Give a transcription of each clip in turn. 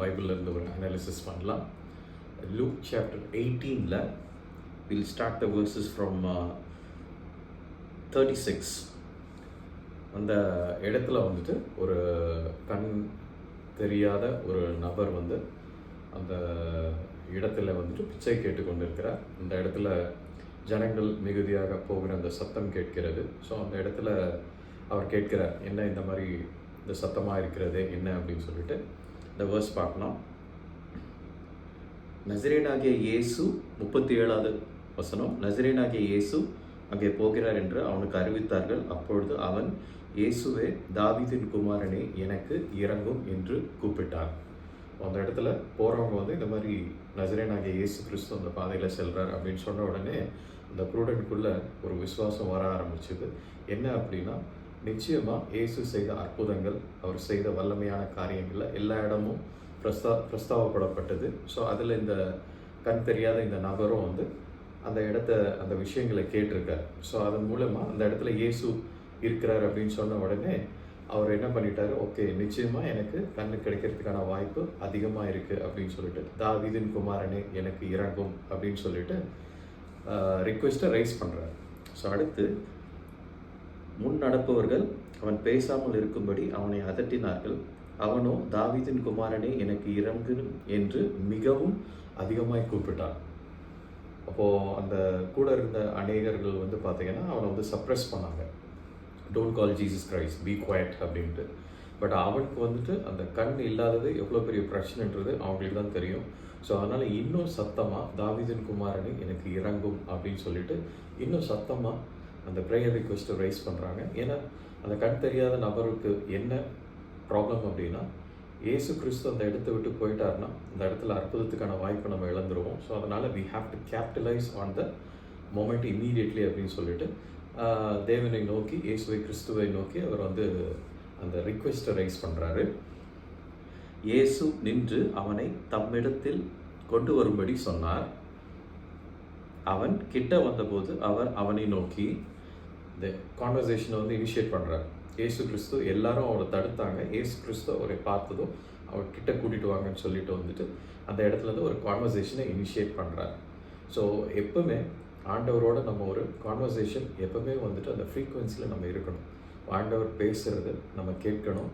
பைபிளில் இருந்து ஒரு அனாலிசிஸ் பண்ணலாம். லூக் சாப்டர் 18ல் we'll start the verses from 36. அந்த இடத்துல வந்துட்டு ஒரு கண் தெரியாத ஒரு நபர் வந்து அந்த இடத்துல வந்துட்டு பிச்சை கேட்டுக்கொண்டு இருக்கிறார். அந்த இடத்துல ஜனங்கள் மிகுதியாக போகிற அந்த சத்தம் கேட்கிறது. ஸோ அந்த இடத்துல அவர் கேட்கிறார், என்ன இந்த மாதிரி இந்த சத்தமாக இருக்கிறது என்ன அப்படின்னு சொல்லிட்டு இந்த வேர்ஸ் பார்க்கலாம். நசரேயனாகிய இயேசு 37வது வசனம். நசரேயனாகிய இயேசு அங்கே போகிறார் என்று அவனுக்கு அறிவித்தார்கள். அப்பொழுது அவன், இயேசுவே, தாவீதின் குமாரனே, எனக்கு இறங்கும் என்று கூப்பிட்டார். அந்த இடத்துல போகிறவங்க வந்து இந்த மாதிரி நசரேயனாகிய இயேசு கிறிஸ்து அந்த பாதையில் செல்கிறார் அப்படின்னு சொன்ன உடனே அந்த குருடனுக்குள்ள ஒரு விசுவாசம் வர ஆரம்பிச்சுது. என்ன அப்படின்னா, நிச்சயமாக இயேசு செய்த அற்புதங்கள், அவர் செய்த வல்லமையான காரியங்களில் எல்லா இடமும் பிரஸ்தாவப்படப்பட்டது. ஸோ அதில் இந்த கண் தெரியாத இந்த நபரும் வந்து அந்த விஷயங்களை கேட்டிருக்கார். ஸோ அதன் மூலமாக அந்த இடத்துல இயேசு இருக்கிறார் அப்படின்னு சொன்ன உடனே அவர் என்ன பண்ணிட்டாரு, ஓகே, நிச்சயமாக எனக்கு கண்ணு கிடைக்கிறதுக்கான வாய்ப்பு அதிகமாக இருக்குது அப்படின்னு சொல்லிட்டு, தாவீதின் குமாரனே எனக்கு இறங்கும் அப்படின்னு சொல்லிட்டு ரிக்வெஸ்ட்டை ரைஸ் பண்ணுறார். ஸோ அடுத்து, முன் நடப்பவர்கள் அவன் பேசாமல் இருக்கும்படி அவனை அதட்டினார்கள். அவனோ, தாவீதின் குமாரனே எனக்கு இறங்கும் என்று மிகவும் அதிகமாய் கூப்பிட்டான். அப்போது அந்த கூட இருந்த அநேகர்கள் வந்து பார்த்தீங்கன்னா அவனை வந்து சப்ரெஸ் பண்ணாங்க. Don't call Jesus Christ, be quiet அப்படின்ட்டு. பட் அவனுக்கு வந்துட்டு அந்த கண் இல்லாதது எவ்வளோ பெரிய பிரச்சனைன்றது அவங்களுக்கு தான் தெரியும். ஸோ அதனால் இன்னும் சத்தமாக, தாவீதின் குமாரனே எனக்கு இறங்கும் அப்படின்னு சொல்லிட்டு இன்னும் சத்தமாக அந்த ப்ரேயர் ரிக்வெஸ்ட்டை ரைஸ் பண்ணுறாங்க. ஏன்னா அந்த கண் தெரியாத நபருக்கு என்ன ப்ராப்ளம் அப்படின்னா, இயேசு கிறிஸ்து அந்த இடத்த விட்டு போயிட்டாருன்னா அந்த இடத்துல அற்புதத்துக்கான வாய்ப்பை நம்ம இழந்துருவோம். ஸோ அதனால் we have to capitalise on the moment immediately அப்படின்னு சொல்லிட்டு தேவனை நோக்கி, இயேசுவை கிறிஸ்துவை நோக்கி அவர் வந்து அந்த ரிக்வெஸ்ட்டை ரைஸ் பண்ணுறாரு. இயேசு நின்று அவனை தம்மிடத்தில் கொண்டு வரும்படி சொன்னார். அவன் கிட்ட வந்தபோது அவர் அவனை நோக்கி, இந்த கான்வர்சேஷனை வந்து இனிஷியேட் பண்ணுறார். இயேசு கிறிஸ்து, எல்லாரும் அவரை தடுத்தாங்க. இயேசு கிறிஸ்து அவரை பார்த்ததும் அவர் கிட்ட கூட்டிகிட்டு வாங்கன்னு சொல்லிட்டு வந்துட்டு அந்த இடத்துலேருந்து ஒரு கான்வர்சேஷனை இனிஷியேட் பண்ணுறார். ஸோ எப்பவுமே ஆண்டவரோட நம்ம ஒரு கான்வர்சேஷன் எப்பவுமே வந்துட்டு அந்த ஃப்ரீக்குவென்சியில் நம்ம இருக்கணும். ஆண்டவர் பேசுகிறது நம்ம கேட்கணும்.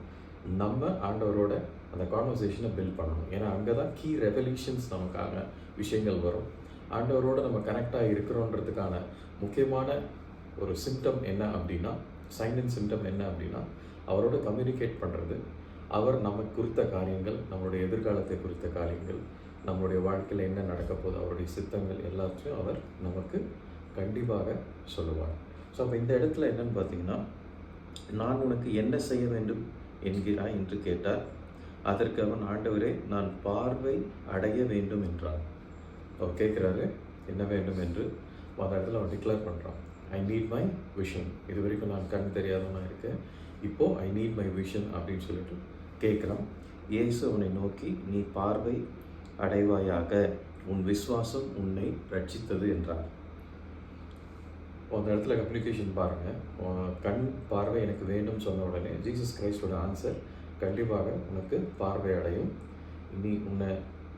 நம்ம ஆண்டவரோட அந்த கான்வர்சேஷனை பில்ட் பண்ணணும். ஏன்னா அங்கே தான் கீ ரெவல்யூஷன்ஸ் நமக்கான விஷயங்கள் வரும். ஆண்டவரோடு நம்ம கனெக்டாக இருக்கிறோன்றதுக்கான முக்கியமான ஒரு சிம்டம் என்ன அப்படின்னா, சைன் அண்ட் சிம்டம் என்ன அப்படின்னா, அவரோட கம்யூனிகேட் பண்ணுறது, அவர் நமக்கு குறித்த காரியங்கள், நம்மளுடைய எதிர்காலத்தை குறித்த காரியங்கள், நம்மளுடைய வாழ்க்கையில் என்ன நடக்க போகுது, அவருடைய சித்தங்கள் எல்லாத்தையும் அவர் நமக்கு கண்டிப்பாக சொல்லுவார். ஸோ அப்போ இந்த இடத்துல என்னன்னு பார்த்தீங்கன்னா, நான் உனக்கு என்ன செய்ய வேண்டும் என்கிறாய் என்று கேட்டார். அதற்கு அவன், ஆண்டவரே, நான் பார்வை அடைய வேண்டும் என்றான். அவர் கேட்குறாரு என்ன வேண்டும் என்று. அந்த இடத்துல அவன் டிக்ளேர் பண்ணுறான், ஐ நீட் மை விஷன். இது வரைக்கும் நான் கண் தெரியாதவனாக இருக்கேன், இப்போது ஐ நீட் மை விஷன் அப்படின்னு சொல்லிட்டு கேட்குறான். இயேசு அவனை நோக்கி, நீ பார்வை அடைவாயாக, உன் விசுவாசம் உன்னை ரட்சித்தது என்றார். அந்த இடத்துல கம்யூனிகேஷன் பாருங்கள். கண் பார்வை எனக்கு வேண்டும் சொன்ன உடனே ஜீசஸ் கிரைஸ்டோட ஆன்சர், கண்டிப்பாக உனக்கு பார்வை அடையும். நீ உன்னை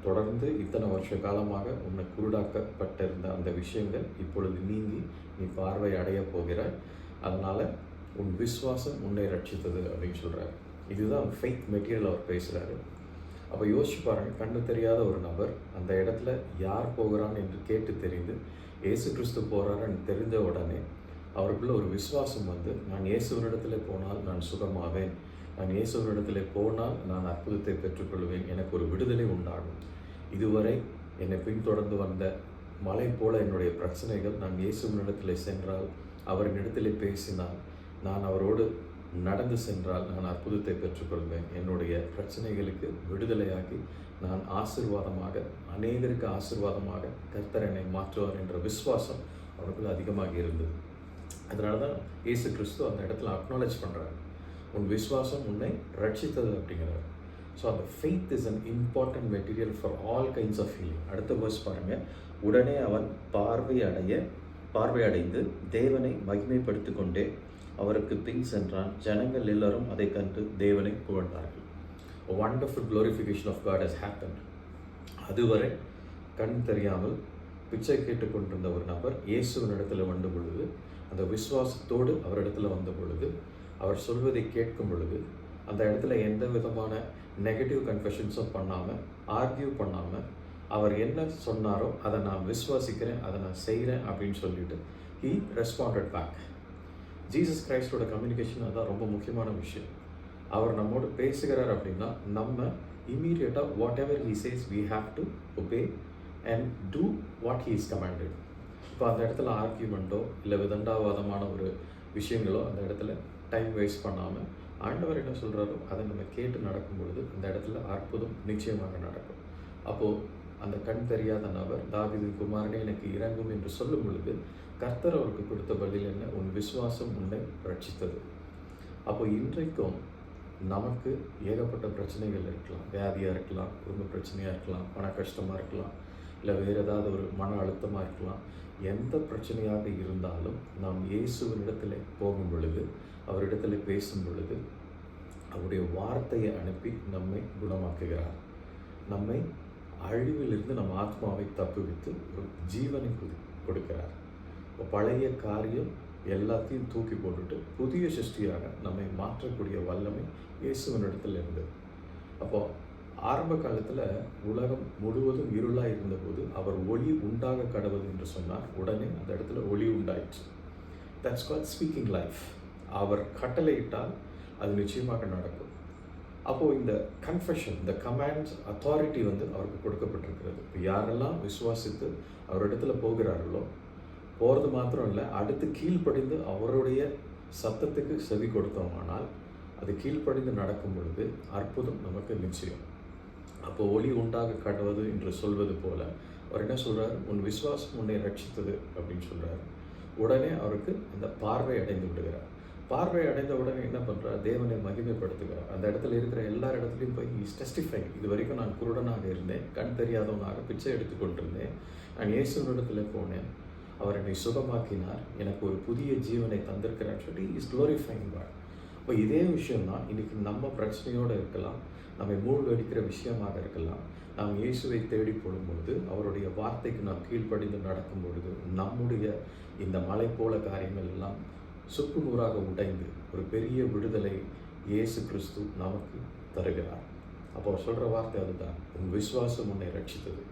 தொடர்ந்து இத்தனை வருஷ காலமாக உன்னை குருடாக்கப்பட்டிருந்த அந்த விஷயங்கள் இப்பொழுது நீங்கி நீ பார்வை அடைய போகிறாய். அதனால் உன் விசுவாசம் உன்னை ரட்சித்தது அப்படின்னு சொல்கிறார். இதுதான் ஃபெய்த் மெட்டீரியல் அவர் பேசுகிறாரு. அப்போ யோசிச்சு பாருங்கள், கண்ணு தெரியாத ஒரு நபர் அந்த இடத்துல யார் போகிறான் என்று கேட்டு தெரிந்து இயேசு கிறிஸ்து போகிறாருன்னு தெரிந்த உடனே அவருக்குள்ள ஒரு விசுவாசம் வந்து, நான் இயேசுவனிடத்தில் போனால் நான் சுகமாவேன், நான் இயேசுவனிடத்தில் போனால் நான் அற்புதத்தை பெற்றுக்கொள்வேன், எனக்கு ஒரு விடுதலை உண்டாகும். இதுவரை என்னை பின்தொடர்ந்து வந்த மலை போல என்னுடைய பிரச்சனைகள், நான் இயேசுவனிடத்தில் சென்றால், அவரிடத்தில் பேசினால், நான் அவரோடு நடந்து சென்றால் நான் அற்புதத்தை பெற்றுக்கொள்வேன், என்னுடைய பிரச்சனைகளுக்கு விடுதலையாகி நான் ஆசீர்வாதமாக, அநேகருக்கு ஆசீர்வாதமாக கர்த்தர் என்னை மாற்றுவார் என்ற விசுவாசம் அவனுக்குள்ள அதிகமாக இருந்தது. அதனால தான் இயேசு கிறிஸ்து அந்த இடத்துல அக்னாலேஜ் பண்ணுறாரு, உன் விசுவாசம் உன்னை ரட்சித்தது அப்படிங்கிறார். ஸோ அந்த faith is an important material for all kinds of healing. அடுத்த வேர்ஸ் பாருங்கள். உடனே அவன் பார்வையடைந்து தேவனை மகிமைப்படுத்தி கொண்டே அவருக்கு பின் சென்றான். ஜனங்கள் எல்லாரும் அதை கண்டு தேவனை புகழ்ந்தார்கள். a wonderful glorification of God has happened. அதுவரை கண் தெரியாமல் பிச்சை கேட்டுக்கொண்டிருந்த ஒரு நபர் இயேசுவின் இடத்துல வந்த பொழுது, அந்த விசுவாசத்தோடு அவரிடத்துல வந்த பொழுது, அவர் சொல்வதை கேட்கும் பொழுது, அந்த இடத்துல எந்த விதமான நெகட்டிவ் கன்ஃபெஷன்ஸும் பண்ணாமல், ஆர்கியூ பண்ணாமல், அவர் என்ன சொன்னாரோ அதை நான் விசுவாசிக்கிறேன், அதை நான் செய்கிறேன் அப்படின்னு சொல்லிட்டு he responded back. ஜீசஸ் கிரைஸ்டோட கம்யூனிகேஷன் அதான் ரொம்ப முக்கியமான விஷயம். அவர் நம்மோடு பேசுகிறார் அப்படின்னா நம்ம இமீடியட்டாக what ever he says we have to obey and do what he is commanded. இப்போ அந்த இடத்துல ஆர்கியூமெண்ட்டோ இல்லை விதண்டாவாதமான ஒரு விஷயங்களோ அந்த இடத்துல டைம் வேஸ்ட் பண்ணாமல் ஆண்டவர் என்ன சொல்கிறாரோ அதை நம்ம கேட்டு நடக்கும் பொழுது அந்த இடத்துல அற்புதம் நிச்சயமாக நடக்கும். அப்போது அந்த கண் தெரியாத நபர் தாவீதின் குமாரனே எனக்கு இறங்கும் என்று சொல்லும் பொழுது கர்த்தர் அவருக்கு கொடுத்த பதில் என்ன? உன் விசுவாசம் உன்னை ரட்சித்தது. அப்போ இன்றைக்கும் நமக்கு ஏகப்பட்ட பிரச்சனைகள் இருக்கலாம். வியாதியாக இருக்கலாம், குடும்ப பிரச்சனையாக இருக்கலாம், பண கஷ்டமாக இருக்கலாம், இல்லை வேறு ஏதாவது ஒரு மன அழுத்தமாக இருக்கலாம். எந்த பிரச்சனையாக இருந்தாலும் நாம் இயேசுவினிடத்தில் போகும் பொழுது, அவரிடத்தில் பேசும் பொழுது அவருடைய வார்த்தையை அனுப்பி நம்மை குணமாக்குகிறார். நம்மை அழிவிலிருந்து நம்ம ஆத்மாவை தப்புவித்து ஒரு ஜீவனை கொடுக்கிறார். இப்போ பழைய காரியம் எல்லாத்தையும் தூக்கி போட்டுட்டு புதிய சிருஷ்டியாக நம்மை மாற்றக்கூடிய வல்லமை இயேசுவினிடத்தில் இருந்தது. அப்போது ஆரம்ப காலத்தில் உலகம் முழுவதும் இருளாக இருந்தபோது அவர் ஒளி உண்டாக கடவுள் என்று சொன்னார். உடனே அந்த இடத்துல ஒளி உண்டாயிற்று. That's called speaking life. அவர் கட்டளையிட்டால் அது நிச்சயமாக நடக்கும். அப்போது இந்த கன்ஃபெஷன், இந்த கமாண்ட்ஸ், அத்தாரிட்டி அவருக்கு கொடுக்கப்பட்டிருக்கிறது. இப்போ யாரெல்லாம் விசுவாசித்து அவரிடத்துல போகிறார்களோ, போகிறது மாத்திரம் இல்லை, அடுத்து கீழ்ப்படிந்து அவருடைய சத்தத்துக்கு செவி கொடுத்தோமானால் அது கீழ்ப்படிந்து நடக்கும் பொழுது அற்புதம் நமக்கு நிச்சயம். அப்போ ஒளி உண்டாக கடவுது என்று சொல்வது போல அவர் என்ன சொல்கிறார்? உன் விசுவாசம் உன்னை ரட்சித்தது அப்படின்னு சொல்கிறார். உடனே அவருக்கு அந்த பார்வை அடைந்து விடுகிறார். பார்வை அடைந்த உடனே என்ன பண்ணுறார்? தேவனை மகிமைப்படுத்துகிறார். அந்த இடத்துல இருக்கிற எல்லா இடத்துலையும் போய் இஸ் டெஸ்டிஃபைங். இது வரைக்கும் நான் குருடனாக இருந்தேன், கண் தெரியாதவனாக பிச்சை எடுத்துக்கொண்டிருந்தேன், நான் இயேசுவினிடத்தில் போனேன், அவர் என்னை சுகமாக்கினார், எனக்கு ஒரு புதிய ஜீவனை தந்திருக்கிறான்னு சொல்லி இஸ் க்ளோரிஃபைங் காட். இப்போ இதே விஷயம்தான் இன்றைக்கி நம்ம பிரச்சனையோடு இருக்கலாம், நம்மை மூழ்கடிக்கிற விஷயமாக இருக்கலாம். நாம் இயேசுவை தேடி போடும்பொழுது, அவருடைய வார்த்தைக்கு நாம் கீழ்ப்படிந்து நடக்கும் பொழுது நம்முடைய இந்த மலை போல காரியங்கள் எல்லாம் சுக்கு நூறாக உடைந்து ஒரு பெரிய விடுதலை இயேசு கிறிஸ்து நமக்கு தருகிறார். அப்போ அவர் சொல்கிற வார்த்தை அதுதான், உன் விசுவாசம் உன்னை ரட்சித்தது,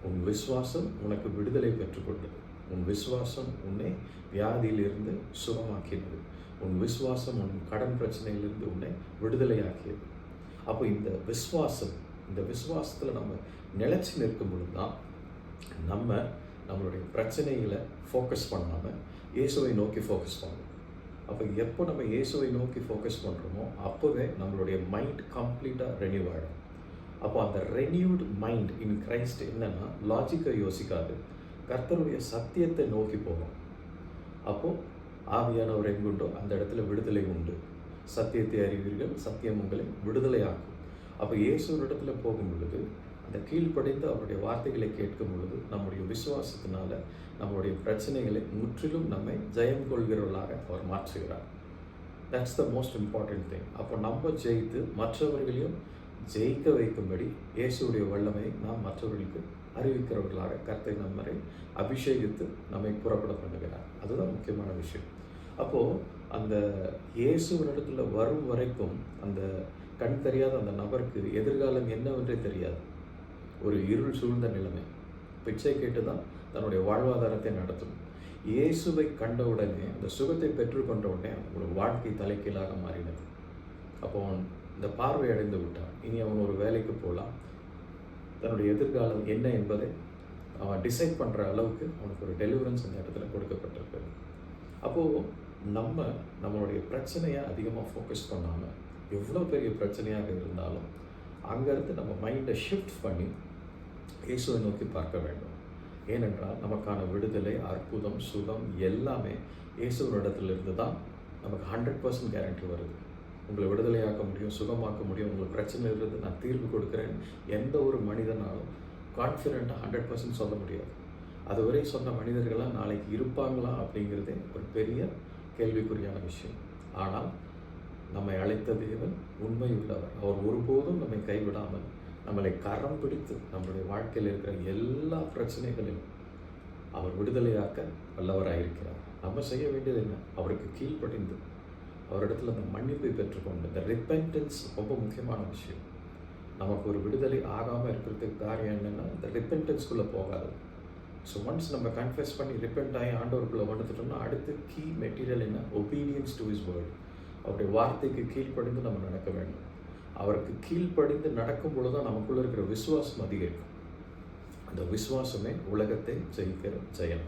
உன் விசுவாசம் உனக்கு விடுதலை பெற்றுக்கொண்டது, உன் விசுவாசம் உன்னை வியாதியிலிருந்து சுகமாக்கினது, உன் விசுவாசம் உன் கடன் பிரச்சனையிலிருந்து உன்னை விடுதலையாக்கியது. அப்போ இந்த விசுவாசத்தில் நம்ம நிலைச்சி நிற்கும் பொழுது தான் நம்மளுடைய பிரச்சனைகளை ஃபோக்கஸ் பண்ணாமல் இயேசுவை நோக்கி ஃபோக்கஸ் பண்ணணும். அப்போ எப்போ நம்ம இயேசுவை நோக்கி ஃபோக்கஸ் பண்ணுறோமோ அப்போவே நம்மளுடைய மைண்ட் கம்ப்ளீட்டாக ரெனியூ ஆகிடும். அப்போ அந்த ரெனியூடு மைண்ட் இன் கிரைஸ்ட் என்னென்னா, லாஜிக்கை யோசிக்காது, கர்த்தருடைய சத்தியத்தை நோக்கி போகும். அப்போது ஆவியானவர் எங்குண்டோ அந்த இடத்துல விடுதலை உண்டு. சத்தியத்தை அறிவீர்கள், சத்தியம் உங்களை விடுதலை ஆகும். அப்போ இயேசுவின் இடத்துல போகும் பொழுது, அந்த கீழ்ப்படிந்து அவருடைய வார்த்தைகளை கேட்கும் பொழுது நம்முடைய விசுவாசத்தினால நம்முடைய பிரச்சனைகளை முற்றிலும் நம்மை ஜெயம் கொள்கிறவர்களாக அவர் மாற்றுகிறார். That's the most important thing. அப்போ நம்ம ஜெயித்து மற்றவர்களையும் ஜெயிக்க வைக்கும்படி இயேசுடைய வல்லமையை நாம் மற்றவர்களுக்கு அறிவிக்கிறவர்களாக கர்த்தர் நம்மை அபிஷேகித்து நம்மை புறப்பட பண்ணுகிறார். அதுதான் முக்கியமான விஷயம். அப்போது அந்த இயேசுவினிடத்துல வரும் வரைக்கும் அந்த கண் தெரியாத அந்த நபருக்கு எதிர்காலம் என்னவென்றே தெரியாது. ஒரு இருள் சூழ்ந்த நிலைமை. பிச்சை கேட்டு தான் தன்னுடைய வாழ்வாதாரத்தை நடத்தும். இயேசுவை கண்டவுடனே, அந்த சுகத்தை பெற்றுக்கொண்ட உடனே ஒரு வாழ்க்கை தலைகீழாக மாறினது. அப்போ அவன் இந்த பார்வை அடைந்து விட்டான். இனி அவன் ஒரு வேலைக்கு போகலாம், தன்னுடைய எதிர்காலம் என்ன என்பதை அவன் டிசைட் பண்ணுற அளவுக்கு அவனுக்கு ஒரு டெலிவரன்ஸ் அந்த இடத்துல கொடுக்கப்பட்டிருக்கிறது. அப்போது நம்மளுடைய பிரச்சனையை அதிகமாக ஃபோக்கஸ் பண்ணாமல், எவ்வளோ பெரிய பிரச்சனையாக இருந்தாலும் அங்கேருந்து நம்ம மைண்டை ஷிஃப்ட் பண்ணி இயேசுவை நோக்கி பார்க்க வேண்டும். ஏனென்றால் நமக்கான விடுதலை, அற்புதம், சுகம் எல்லாமே இயேசுவினிடத்திலிருந்து தான் நமக்கு 100% கேரண்டி வருது. உங்களை விடுதலையாக்க முடியும், சுகமாக்க முடியும், உங்களுக்கு பிரச்சனை இருந்து நான் தீர்வு கொடுக்குறேன் எந்த ஒரு மனிதனாலும் கான்ஃபிடென்ட்டாக 100% சொல்ல முடியாது. அதுவரை சொன்ன மனிதர்களாக நாளைக்கு இருப்பாங்களா அப்படிங்கிறதே ஒரு பெரிய கேள்விக்குறியான விஷயம். ஆனால் நம்மை அழைத்த தேவன் உண்மையுள்ளவர். அவர் ஒருபோதும் நம்மை கைவிடாமல் நம்மளை கரம் பிடித்து நம்முடைய வாழ்க்கையில் இருக்கிற எல்லா பிரச்சனைகளிலும் அவர் விடுதலையாக்க வல்லவராயிருக்கிறார். நம்ம செய்ய வேண்டியது என்ன? அவருக்கு கீழ்ப்படிந்து அவரிடத்துல அந்த மன்னிப்பை பெற்றுக்கொண்டு, இந்த ரிப்பென்டன்ஸ் ரொம்ப முக்கியமான விஷயம். நமக்கு ஒரு விடுதலை ஆகாமல் இருக்கிறதுக்கு காரியம் என்னென்னா, இந்த ரிப்பென்டன்ஸ்குள்ளே போகாது. ஸோ ஒன்ஸ் நம்ம கன்ஃபெஸ் பண்ணி ரிப்பெண்ட் ஆகி ஆண்டவருக்குள்ளே வந்துட்டோம்னா, அடுத்து கீ மெட்டீரியல் என்ன? Obedience to his word. அவருடைய வார்த்தைக்கு கீழ்ப்படிந்து நம்ம நடக்க வேண்டும். அவருக்கு கீழ்ப்படிந்து நடக்கும் பொழுது தான் நமக்குள்ளே இருக்கிற விசுவாசம் அதிகரிக்கும். அந்த விசுவாசமே உலகத்தை ஜெயிக்கிற ஜெயம்.